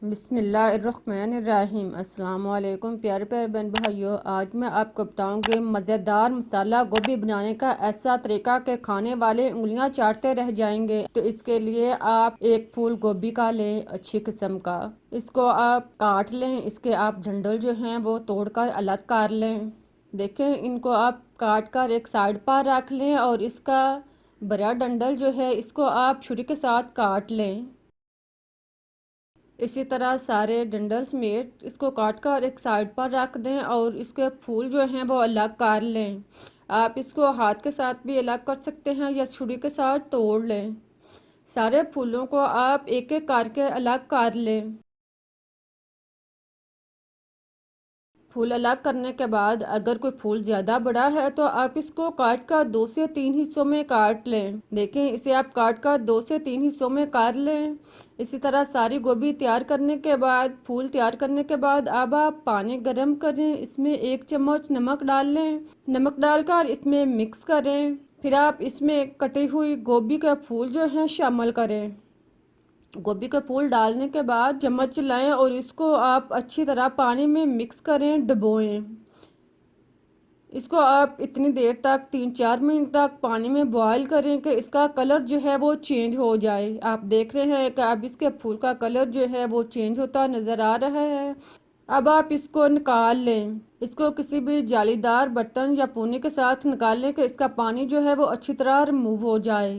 बिस्मिल्लाहिर्रहमानिर्रहीम। अस्सलाम वालेकुम प्यारे प्यारे बहन भाइयों, आज मैं आपको बताऊंगी मज़ेदार मसाला गोभी बनाने का ऐसा तरीका कि खाने वाले उंगलियां चाटते रह जाएंगे। तो इसके लिए आप एक फूल गोभी का लें, अच्छी किस्म का। इसको आप काट लें, इसके आप डंडल जो हैं वो तोड़कर अलग कर लें। देखें, इनको आप काट कर एक साइड पर रख लें और इसका बड़ा डंडल जो है इसको आप छुरी के साथ काट लें। इसी तरह सारे डंडल समेत इसको काट कर एक साइड पर रख दें और इसके फूल जो हैं वो अलग कर लें। आप इसको हाथ के साथ भी अलग कर सकते हैं या छुरी के साथ तोड़ लें। सारे फूलों को आप एक एक करके अलग कर लें। फूल अलग करने के बाद अगर कोई फूल ज़्यादा बड़ा है तो आप इसको काट कर 2 से 3 हिस्सों में काट लें। देखें, इसे आप काट कर 2 से 3 हिस्सों में काट लें। इसी तरह सारी गोभी तैयार करने के बाद, फूल तैयार करने के बाद अब आप पानी गर्म करें, इसमें 1 चम्मच नमक डाल लें। नमक डालकर इसमें मिक्स करें। फिर आप इसमें कटी हुई गोभी के फूल जो हैं शामिल करें। गोभी के फूल डालने के बाद चम्मच चलाएं और इसको आप अच्छी तरह पानी में मिक्स करें, डुबोएं। इसको आप इतनी देर तक 3-4 मिनट तक पानी में बॉईल करें कि इसका कलर जो है वो चेंज हो जाए। आप देख रहे हैं कि अब इसके फूल का कलर जो है वो चेंज होता नज़र आ रहा है। अब आप इसको निकाल लें। इसको किसी भी जालीदार बर्तन या पूनी के साथ निकाल लें कि इसका पानी जो है वो अच्छी तरह रिमूव हो जाए।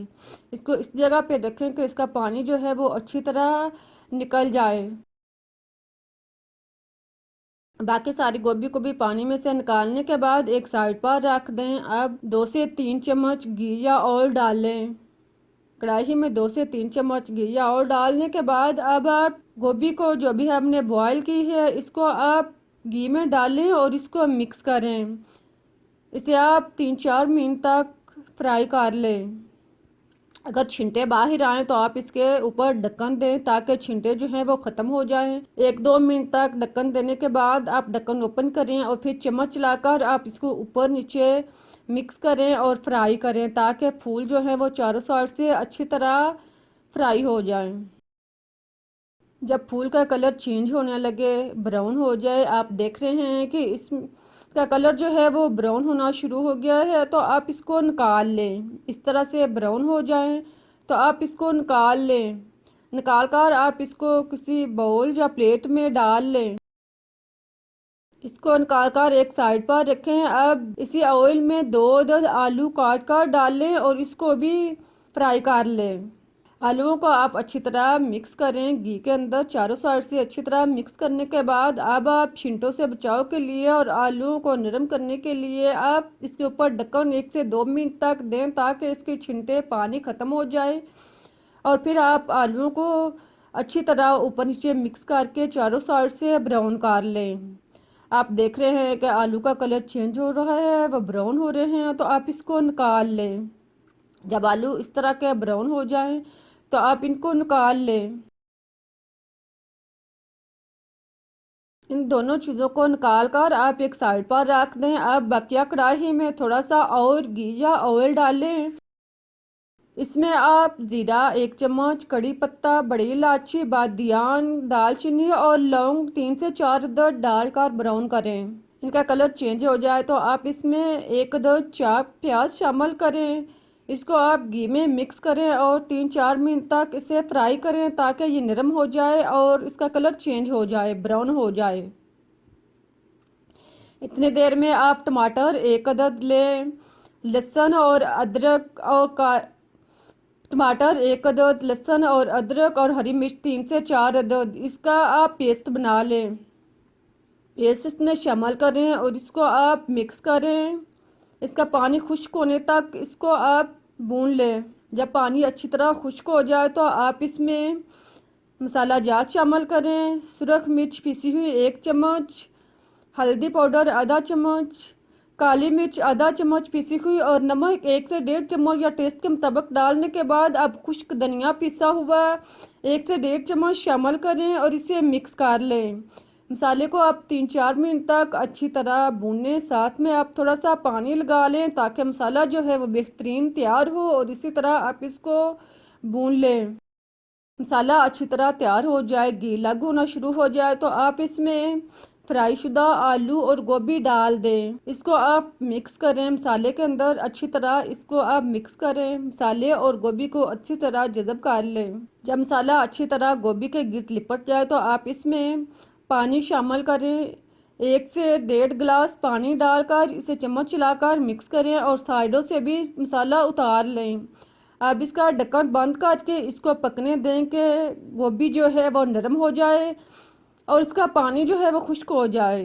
इसको इस जगह पे रखें कि इसका पानी जो है वो अच्छी तरह निकल जाए। बाकी सारी गोभी को भी पानी में से निकालने के बाद एक साइड पर रख दें। अब 2 से 3 चम्मच घी या ऑयल डालें। कढ़ाई में 2 से 3 चम्मच घी या ऑयल डालने के बाद अब आप गोभी को जो भी हमने बॉईल की है इसको आप घी में डालें और इसको मिक्स करें। इसे आप 3-4 मिनट तक फ्राई कर लें। अगर छिंटे बाहर आए तो आप इसके ऊपर ढक्कन दें ताकि छिंटे जो हैं वो ख़त्म हो जाएं। 1-2 मिनट तक ढक्कन देने के बाद आप ढक्कन ओपन करें और फिर चम्मच चलाकर आप इसको ऊपर नीचे मिक्स करें और फ्राई करें ताकि फूल जो हैं वो चारों साइड से अच्छी तरह फ्राई हो जाएं। जब फूल का कलर चेंज होने लगे, ब्राउन हो जाए, आप देख रहे हैं कि इसका कलर जो है वो ब्राउन होना शुरू हो गया है, तो आप इसको निकाल लें। इस तरह से ब्राउन हो जाए तो आप इसको निकाल लें। निकाल कर आप इसको किसी बाउल या प्लेट में डाल लें। इसको निकाल कर एक साइड पर रखें। अब इसी ऑयल में 2 आलू काट कर डाल लें और इसको भी फ्राई कर लें। आलूओं को आप अच्छी तरह मिक्स करें घी के अंदर, चारों साइड से अच्छी तरह मिक्स करने के बाद अब आप छिंटों से बचाव के लिए और आलूओं को नरम करने के लिए आप इसके ऊपर ढक्कन 1 से 2 मिनट तक दें ताकि इसके छिंटे पानी ख़त्म हो जाए। और फिर आप आलूओं को अच्छी तरह ऊपर नीचे मिक्स करके चारों साइड से ब्राउन कर लें। आप देख रहे हैं कि आलू का कलर चेंज हो रहा है, वह ब्राउन हो रहे हैं, तो आप इसको निकाल लें। जब आलू इस तरह के ब्राउन हो जाएं तो आप इनको निकाल लें। इन दोनों चीज़ों को निकाल कर आप एक साइड पर रख दें। अब बकिया कढ़ाई में थोड़ा सा और घी या ऑयल डालें। इसमें आप ज़ीरा 1 चम्मच, कड़ी पत्ता, बड़ी इलायची, बादियान, दालचीनी और लौंग 3 से 4 अदद डालकर ब्राउन करें। इनका कलर चेंज हो जाए तो आप इसमें 1 अदद चाप प्याज शामिल करें। इसको आप घी में मिक्स करें और 3-4 मिनट तक इसे फ्राई करें ताकि ये नरम हो जाए और इसका कलर चेंज हो जाए, ब्राउन हो जाए। इतनी देर में आप टमाटर 1 अदद लें, लहसुन और अदरक और टमाटर 1 अदद, लहसुन और अदरक और हरी मिर्च 3 से 4 अदद, इसका आप पेस्ट बना लें। पेस्ट इसमें शामिल करें और इसको आप मिक्स करें। इसका पानी खुश्क होने तक इसको आप भून लें। जब पानी अच्छी तरह खुश्क हो जाए तो आप इसमें मसाला जात शामिल करें। सुरख मिर्च पीसी हुई 1 चम्मच, हल्दी पाउडर आधा चम्मच, काली मिर्च आधा चम्मच पीसी हुई और नमक 1 से 1.5 चम्मच या टेस्ट के मुताबिक डालने के बाद अब खुश्क धनिया पिसा हुआ 1 से 1.5 चम्मच शामिल करें और इसे मिक्स कर लें। मसाले को आप 3-4 मिनट तक अच्छी तरह भूनें। साथ में आप थोड़ा सा पानी लगा लें ताकि मसाला जो है वो बेहतरीन तैयार हो और इसी तरह आप इसको भून लें। मसाला अच्छी तरह तैयार हो जाए, घी अलग होना शुरू हो जाए तो आप इसमें फ्राई शुदा आलू और गोभी डाल दें। इसको आप मिक्स करें मसाले के अंदर अच्छी तरह, इसको आप मिक्स करें, मसाले और गोभी को अच्छी तरह जज़ब कर लें। जब मसाला अच्छी तरह गोभी के गिर्द लिपट जाए तो आप इसमें पानी शामिल करें। 1 से 1.5 गिलास पानी डालकर इसे चम्मच चलाकर मिक्स करें और साइडों से भी मसाला उतार लें। अब इसका ढक्कन बंद करके इसको पकने दें कि गोभी जो है वो नरम हो जाए और इसका पानी जो है वो खुश्क हो जाए।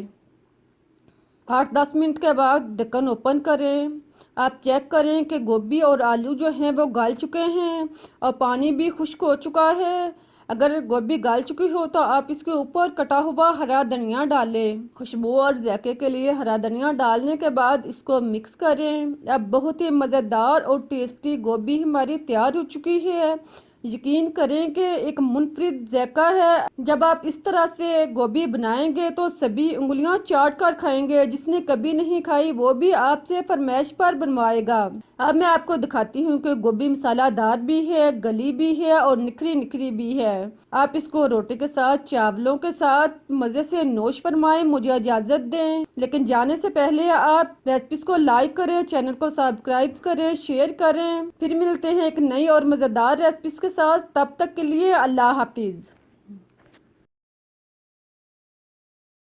8-10 मिनट के बाद ढक्कन ओपन करें। आप चेक करें कि गोभी और आलू जो हैं वो गल चुके हैं और पानी भी खुश्क हो चुका है। अगर गोभी गल चुकी हो तो आप इसके ऊपर कटा हुआ हरा धनिया डालें। खुशबू और जायके के लिए हरा धनिया डालने के बाद इसको मिक्स करें। अब बहुत ही मज़ेदार और टेस्टी गोभी हमारी तैयार हो चुकी है। यकीन करें कि एक मुनफरिद जायका है। जब आप इस तरह से गोभी बनाएंगे तो सभी उंगलियां चाट कर खाएंगे। जिसने कभी नहीं खाई वो भी आपसे फरमाइश पर बनवाएगा। अब मैं आपको दिखाती हूँ कि गोभी मसालादार भी है, गली भी है और निखरी निखरी भी है। आप इसको रोटी के साथ, चावलों के साथ मज़े से नोश फरमाएं। मुझे इजाज़त दें, लेकिन जाने से पहले आप रेसिपीज को लाइक करें, चैनल को सब्सक्राइब करें, शेयर करें। फिर मिलते हैं एक नई और मज़ेदार रेसिपीज के साथ। तब तक के लिए अल्लाह हाफिज़।